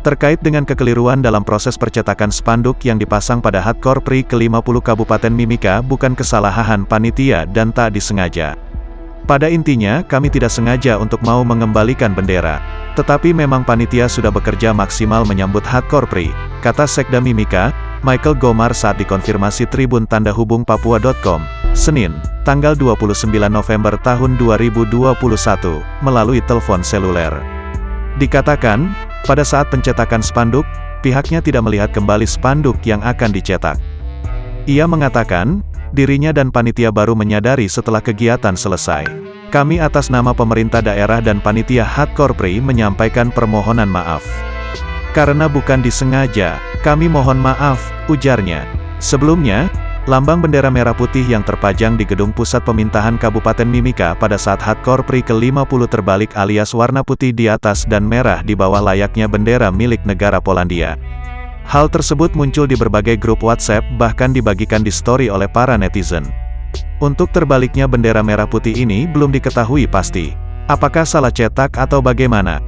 Terkait dengan kekeliruan dalam proses percetakan spanduk yang dipasang pada Hardcore Prix ke-50 Kabupaten Mimika bukan kesalahan panitia dan tak disengaja. Pada intinya, kami tidak sengaja untuk mau mengembalikan bendera. Tetapi memang panitia sudah bekerja maksimal menyambut Hardcore Prix, kata Sekda Mimika, Michael Gomar saat dikonfirmasi Tribun Tanda Hubung Papua.com, Senin, tanggal 29 November tahun 2021, melalui telepon seluler. Dikatakan, pada saat pencetakan spanduk, pihaknya tidak melihat kembali spanduk yang akan dicetak. Ia mengatakan, dirinya dan panitia baru menyadari setelah kegiatan selesai. Kami atas nama pemerintah daerah dan panitia Hardcore Prix menyampaikan permohonan maaf. Karena bukan disengaja, kami mohon maaf, ujarnya. Sebelumnya, lambang bendera merah putih yang terpajang di Gedung Pusat Pemintahan Kabupaten Mimika pada saat Hardcore Prix ke-50 terbalik alias warna putih di atas dan merah di bawah layaknya bendera milik negara Polandia. Hal tersebut muncul di berbagai grup WhatsApp bahkan dibagikan di story oleh para netizen. Untuk terbaliknya bendera merah putih ini belum diketahui pasti. Apakah salah cetak atau bagaimana?